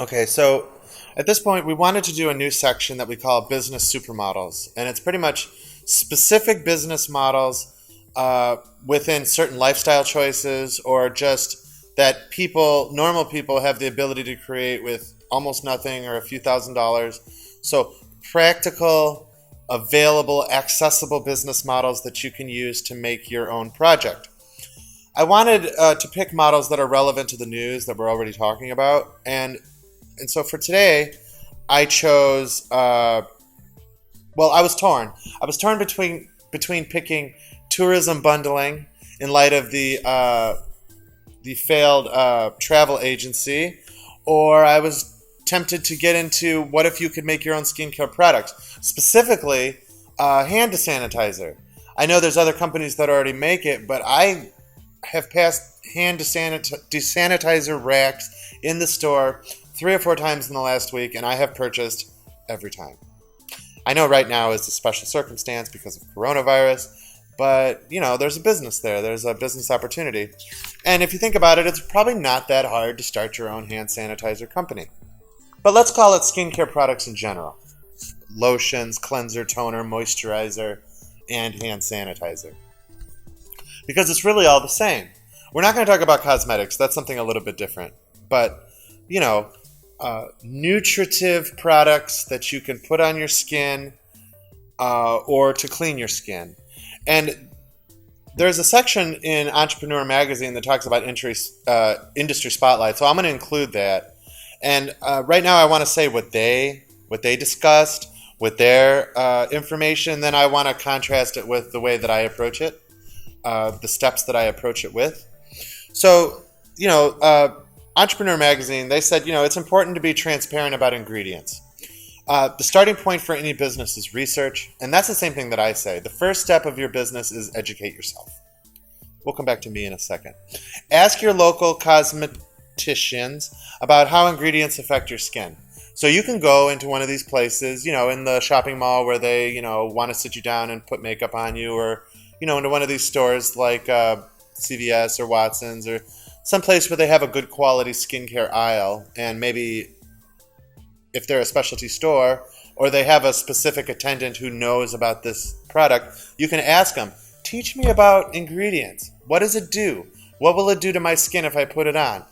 Okay, so at this point, we wanted to do a new section that we call Business Supermodels. And it's pretty much specific business models within certain lifestyle choices or just that people, normal people, have the ability to create with almost nothing or a few $1,000s. So practical, available, accessible business models that you can use to make your own project. I wanted to pick models that are relevant to the news that we're already talking about. And so for today, I chose, I was torn. I was torn between picking tourism bundling in light of the failed travel agency, or I was tempted to get into what if you could make your own skincare products, specifically hand sanitizer. I know there's other companies that already make it, but I have passed hand desanitizer racks in the store 3 or 4 times in the last week, and I have purchased every time. I know right now is a special circumstance because of coronavirus, but, there's a business there. There's a business opportunity. And if you think about it, it's probably not that hard to start your own hand sanitizer company. But let's call it skincare products in general. Lotions, cleanser, toner, moisturizer, and hand sanitizer. Because it's really all the same. We're not going to talk about cosmetics. That's something a little bit different. But, nutritive products that you can put on your skin or to clean your skin. And there's a section in Entrepreneur Magazine that talks about industry spotlight, so I'm going to include that. And right now I want to say what they discussed with their information, then I want to contrast it with the way that I approach it, the steps that I approach it with. So, Entrepreneur Magazine, they said, it's important to be transparent about ingredients. The starting point for any business is research, and that's the same thing that I say. The first step of your business is educate yourself. We'll come back to me in a second. Ask your local cosmeticians about how ingredients affect your skin. So you can go into one of these places, in the shopping mall where they, want to sit you down and put makeup on you, or, into one of these stores like CVS or Watson's or some place where they have a good quality skincare aisle, and maybe if they're a specialty store or they have a specific attendant who knows about this product, you can ask them, teach me about ingredients. What does it do? What will it do to my skin if I put it on?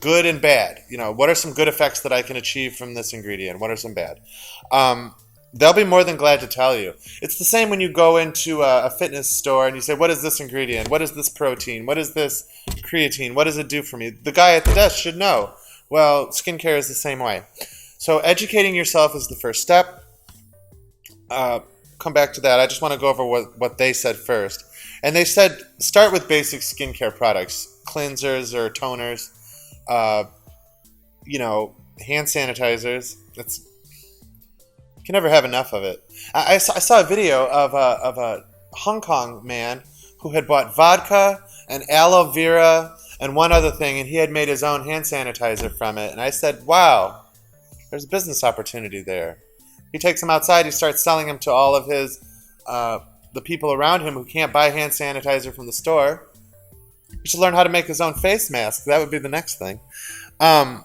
Good and bad. What are some good effects that I can achieve from this ingredient? What are some bad? They'll be more than glad to tell you. It's the same when you go into a fitness store and you say, what is this ingredient? What is this protein? What is this creatine? What does it do for me? The guy at the desk should know. Well, skincare is the same way. So educating yourself is the first step. Come back to that. I just want to go over what they said first. And they said, start with basic skincare products, cleansers or toners, hand sanitizers. You can never have enough of it. I saw a video of a Hong Kong man who had bought vodka and aloe vera and one other thing, and he had made his own hand sanitizer from it. And I said, wow, there's a business opportunity there. He takes them outside, he starts selling them to all of his the people around him who can't buy hand sanitizer from the store. He should learn how to make his own face mask. That would be the next thing. From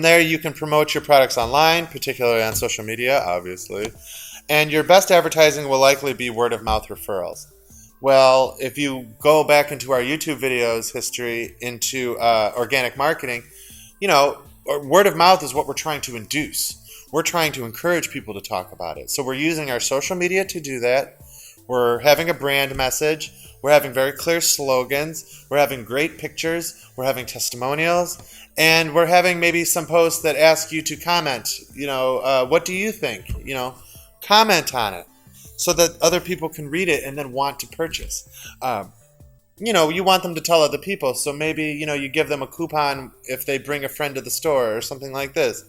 there you can promote your products online, particularly on social media, obviously. And your best advertising will likely be word-of-mouth referrals. Well, if you go back into our YouTube videos history into organic marketing, word of mouth is what we're trying to induce. We're trying to encourage people to talk about it. So we're using our social media to do that. We're having a brand message. We're having very clear slogans. We're having great pictures. We're having testimonials. And we're having maybe some posts that ask you to comment. What do you think? Comment on it, so that other people can read it and then want to purchase. You want them to tell other people, so maybe, you give them a coupon if they bring a friend to the store or something like this.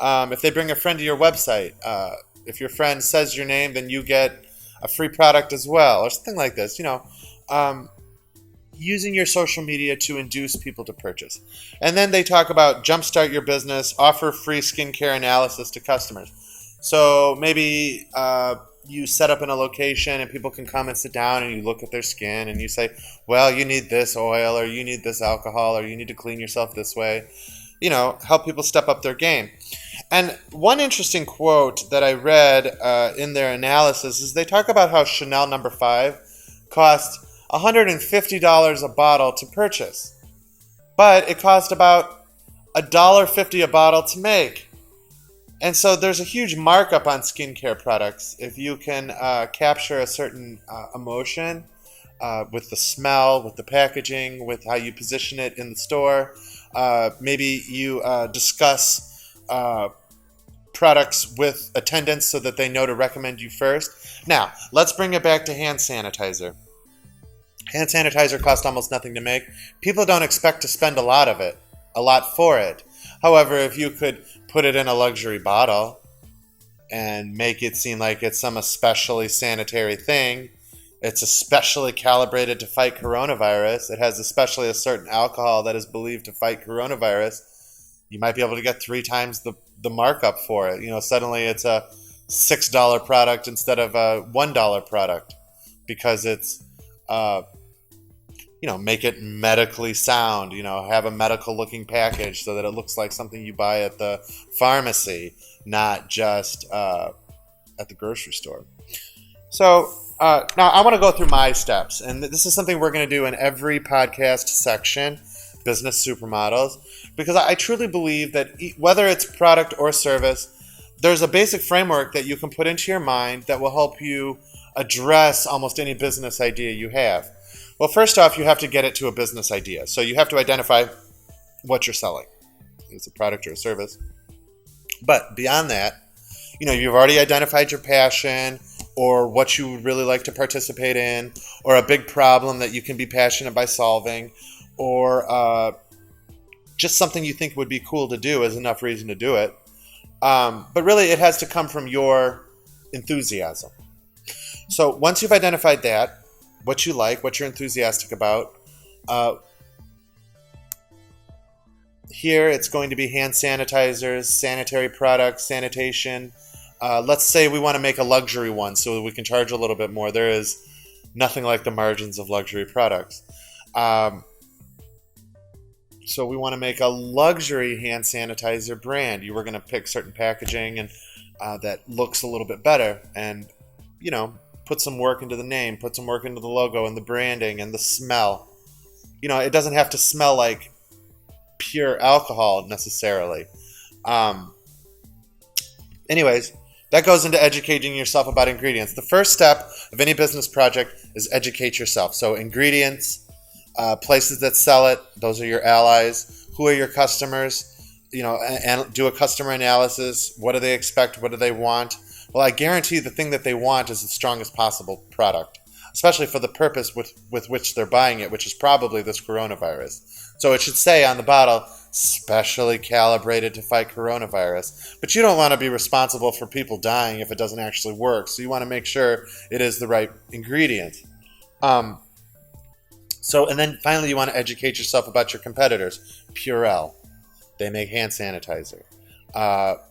If they bring a friend to your website, if your friend says your name, then you get a free product as well, or something like this. Using your social media to induce people to purchase. And then they talk about jumpstart your business, offer free skincare analysis to customers. So maybe you set up in a location and people can come and sit down and you look at their skin and you say, well, you need this oil or you need this alcohol or you need to clean yourself this way. Help people step up their game. And one interesting quote that I read in their analysis is they talk about how Chanel No. 5 cost $150 a bottle to purchase, but it cost about $1.50 a bottle to make. And so there's a huge markup on skincare products if you can capture a certain emotion with the smell, with the packaging, with how you position it in the store. Maybe you discuss products with attendants so that they know to recommend you first. Now, let's bring it back to hand sanitizer. Hand sanitizer costs almost nothing to make. People don't expect to spend a lot for it. However, if you could put it in a luxury bottle and make it seem like it's some especially sanitary thing, it's especially calibrated to fight coronavirus, it has especially a certain alcohol that is believed to fight coronavirus, you might be able to get 3 times the markup for it. Suddenly it's a $6 product instead of a $1 product because it's make it medically sound, have a medical looking package so that it looks like something you buy at the pharmacy, not just at the grocery store. So now I want to go through my steps, and this is something we're going to do in every podcast section, Business Supermodels, because I truly believe that whether it's product or service, there's a basic framework that you can put into your mind that will help you address almost any business idea you have. Well, first off, you have to get it to a business idea. So you have to identify what you're selling. It's a product or a service. But beyond that, you've already identified your passion or what you would really like to participate in, or a big problem that you can be passionate by solving, or just something you think would be cool to do is enough reason to do it. But really, it has to come from your enthusiasm. So once you've identified that, what you like, what you're enthusiastic about, here it's going to be hand sanitizers, sanitary products, sanitation. Let's say we want to make a luxury one so that we can charge a little bit more. There is nothing like the margins of luxury products. So we want to make a luxury hand sanitizer brand. You were going to pick certain packaging and that looks a little bit better, and put some work into the name, put some work into the logo and the branding and the smell. It doesn't have to smell like pure alcohol necessarily. Anyways, that goes into educating yourself about ingredients. The first step of any business project is educate yourself. So ingredients, places that sell it, those are your allies. Who are your customers? And do a customer analysis. What do they expect? What do they want? Well, I guarantee the thing that they want is the strongest possible product, especially for the purpose with which they're buying it, which is probably this coronavirus. So it should say on the bottle, specially calibrated to fight coronavirus. But you don't want to be responsible for people dying if it doesn't actually work. So you want to make sure it is the right ingredient. And then finally, you want to educate yourself about your competitors. Purell, they make hand sanitizer.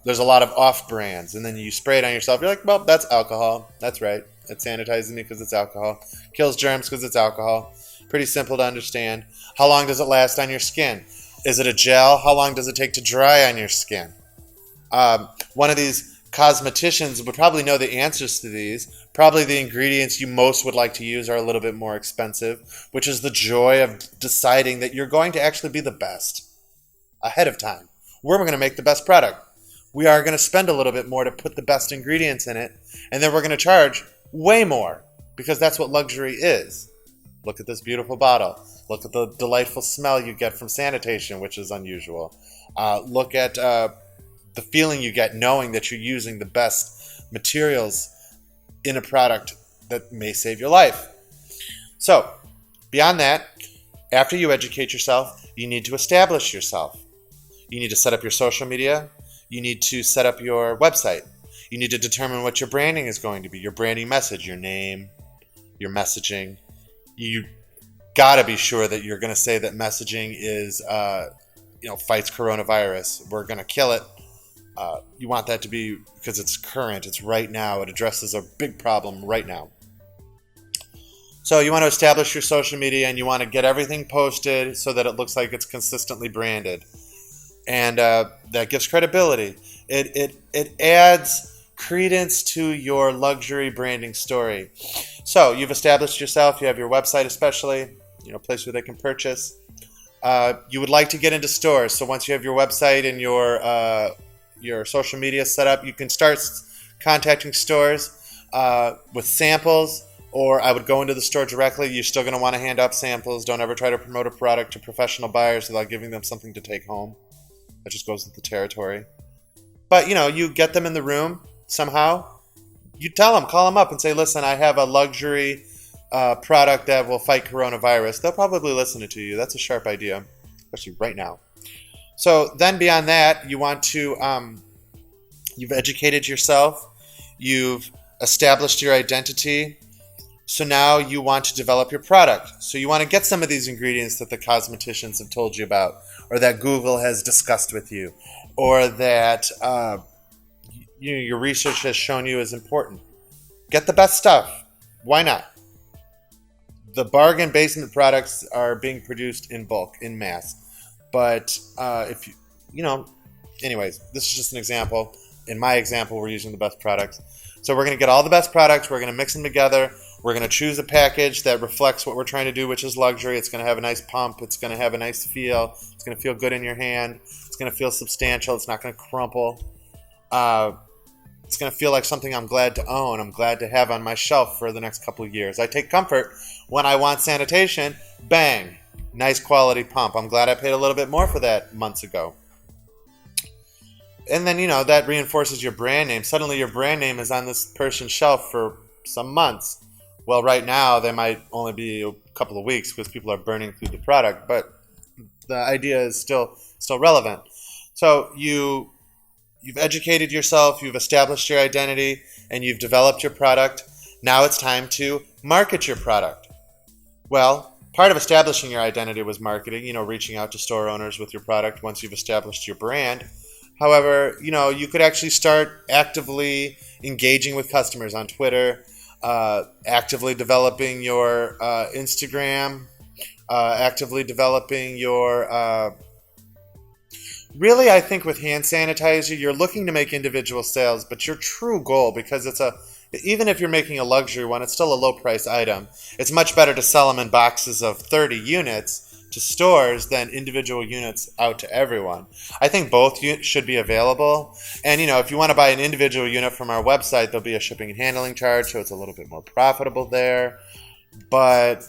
There's a lot of off-brands, and then you spray it on yourself. You're like, well, that's alcohol. That's right. It's sanitizing me because it's alcohol. Kills germs because it's alcohol. Pretty simple to understand. How long does it last on your skin? Is it a gel? How long does it take to dry on your skin? One of these cosmeticians would probably know the answers to these. Probably the ingredients you most would like to use are a little bit more expensive, which is the joy of deciding that you're going to actually be the best ahead of time. We're going to make the best product. We are going to spend a little bit more to put the best ingredients in it, and then we're going to charge way more because that's what luxury is. Look at this beautiful bottle. Look at the delightful smell you get from sanitation, which is unusual. Look at the feeling you get knowing that you're using the best materials in a product that may save your life. So, beyond that, after you educate yourself, you need to establish yourself. You need to set up your social media. You need to set up your website. You need to determine what your branding is going to be, your branding message, your name, your messaging. You got to be sure that you're going to say that messaging is, fights coronavirus. We're going to kill it. You want that to be because it's current, it's right now, it addresses a big problem right now. So you want to establish your social media, and you want to get everything posted so that it looks like it's consistently branded. And that gives credibility. It adds credence to your luxury branding story. So you've established yourself, you have your website especially, a place where they can purchase. You would like to get into stores. So once you have your website and your social media set up, you can start contacting stores with samples, or I would go into the store directly. You're still going to want to hand out samples. Don't ever try to promote a product to professional buyers without giving them something to take home. That just goes with the territory. But, you get them in the room somehow. You tell them, call them up and say, listen, I have a luxury product that will fight coronavirus. They'll probably listen to you. That's a sharp idea, especially right now. So then beyond that, you want to, you've educated yourself. You've established your identity. So now you want to develop your product. So you want to get some of these ingredients that the cosmeticians have told you about, or that Google has discussed with you, or that your research has shown you is important. Get the best stuff. Why not? The bargain basement products are being produced in bulk, in mass. But if anyways, this is just an example. In my example, we're using the best products. So we're going to get all the best products. We're going to mix them together. We're going to choose a package that reflects what we're trying to do, which is luxury. It's going to have a nice pump. It's going to have a nice feel. It's going to feel good in your hand. It's going to feel substantial. It's not going to crumple. It's going to feel like something I'm glad to own. I'm glad to have on my shelf for the next couple of years. I take comfort when I want sanitation. Bang. Nice quality pump. I'm glad I paid a little bit more for that months ago. And then, that reinforces your brand name. Suddenly your brand name is on this person's shelf for some months. Well, right now, they might only be a couple of weeks because people are burning through the product, but the idea is still relevant. So you've educated yourself, you've established your identity, and you've developed your product. Now it's time to market your product. Well, part of establishing your identity was marketing, reaching out to store owners with your product once you've established your brand. However, you could actually start actively engaging with customers on Twitter, actively developing your Instagram, actively developing your... Really, I think with hand sanitizer, you're looking to make individual sales, but your true goal, because even if you're making a luxury one, it's still a low price item. It's much better to sell them in boxes of 30 units to stores than individual units out to everyone. I think both should be available. And, if you want to buy an individual unit from our website, there'll be a shipping and handling charge, so it's a little bit more profitable there. But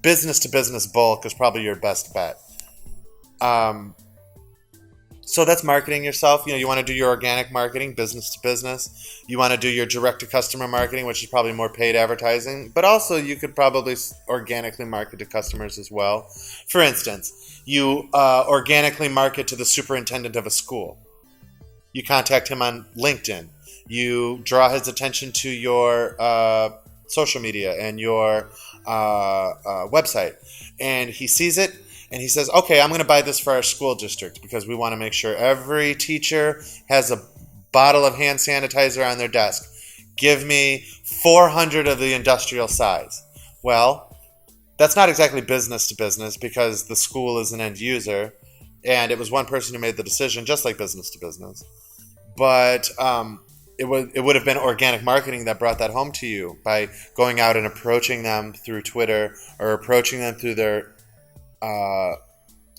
business to business bulk is probably your best bet. So that's marketing yourself. You want to do your organic marketing, business to business. You want to do your direct to customer marketing, which is probably more paid advertising. But also you could probably organically market to customers as well. For instance, you organically market to the superintendent of a school. You contact him on LinkedIn. You draw his attention to your social media and your website. And he sees it. And he says, okay, I'm going to buy this for our school district because we want to make sure every teacher has a bottle of hand sanitizer on their desk. Give me 400 of the industrial size. Well, that's not exactly business to business because the school is an end user. And it was one person who made the decision, just like business to business. But it would have been organic marketing that brought that home to you by going out and approaching them through Twitter or approaching them through their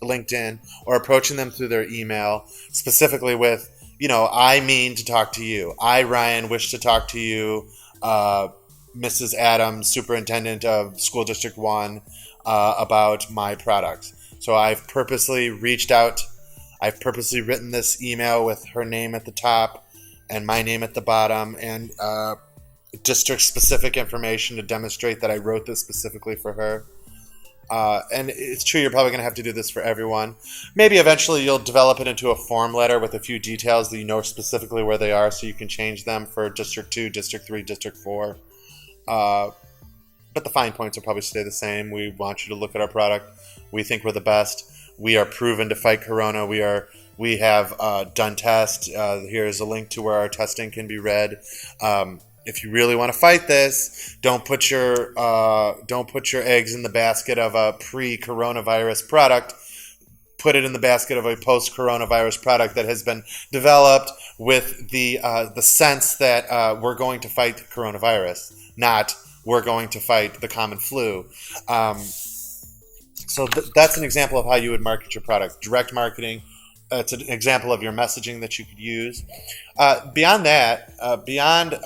LinkedIn or approaching them through their email, specifically with, I mean to talk to you. I, Ryan, wish to talk to you, Mrs. Adams, Superintendent of School District 1, about my products. So I've purposely reached out. I've purposely written this email with her name at the top and my name at the bottom and district-specific information to demonstrate that I wrote this specifically for her. And it's true, you're probably going to have to do this for everyone. Maybe eventually you'll develop it into a form letter with a few details that you know specifically where they are so you can change them for District 2, District 3, District 4. But the fine points will probably stay the same. We want you to look at our product. We think we're the best. We are proven to fight corona. We We have done tests. Here's a link to where our testing can be read. If you really want to fight this, don't put your eggs in the basket of a pre-coronavirus product. Put it in the basket of a post-coronavirus product that has been developed with the sense that we're going to fight coronavirus, not we're going to fight the common flu. So that's an example of how you would market your product. Direct marketing. It's an example of your messaging that you could use. Beyond that, beyond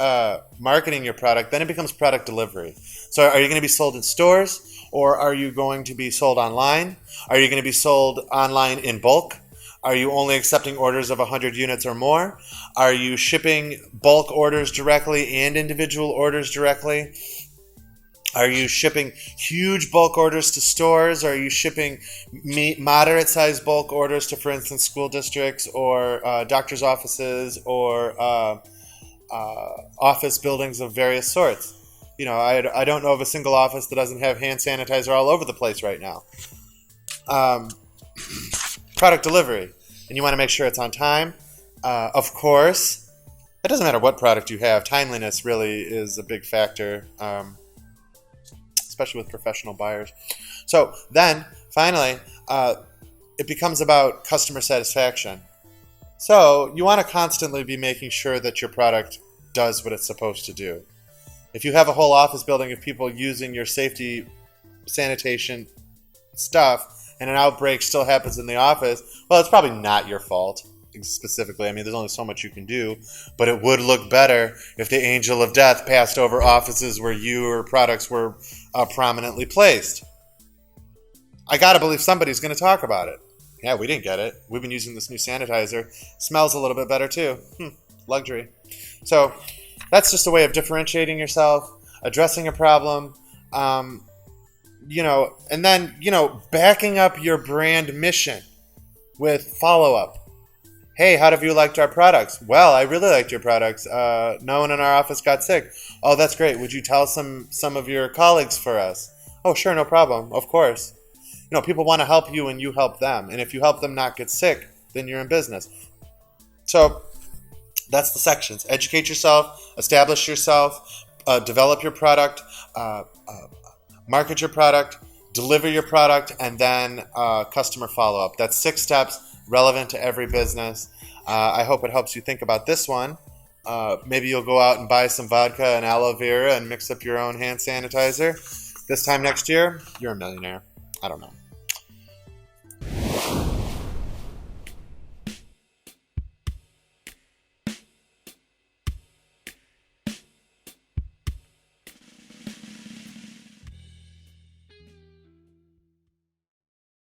marketing your product, then it becomes product delivery. So are you going to be sold in stores, or are you going to be sold online? Are you going to be sold online in bulk? Are you only accepting orders of 100 units or more? Are you shipping bulk orders directly and individual orders directly? Are you shipping huge bulk orders to stores? Are you shipping moderate-sized bulk orders to, for instance, school districts or doctor's offices or office buildings of various sorts? You know, I don't know of a single office that doesn't have hand sanitizer all over the place right now. Product delivery, and you want to make sure it's on time. Of course, it doesn't matter what product you have. Timeliness really is a big factor. Especially with professional buyers. So then, finally, it becomes about customer satisfaction. So you want to constantly be making sure that your product does what it's supposed to do. If you have a whole office building of people using your safety sanitation stuff and an outbreak still happens in the office, well, it's probably not your fault. Specifically, I mean, there's only so much you can do, but it would look better if the angel of death passed over offices where your products were prominently placed. I gotta believe somebody's going to talk about it. Yeah, we didn't get it. We've been using this new sanitizer. Smells a little bit better too. Luxury. So that's just a way of differentiating yourself, addressing a problem, and then backing up your brand mission with follow-up. Hey, how have you liked our products? Well, I really liked your products. No one in our office got sick. Oh, that's great. Would you tell some of your colleagues for us? Oh, sure, no problem. Of course. People want to help you and you help them. And if you help them not get sick, then you're in business. So that's the sections. Educate yourself, establish yourself, develop your product, market your product, deliver your product, and then customer follow-up. That's 6 steps. Relevant to every business. I hope it helps you think about this one. Maybe you'll go out and buy some vodka and aloe vera and mix up your own hand sanitizer. This time next year, you're a millionaire. I don't know.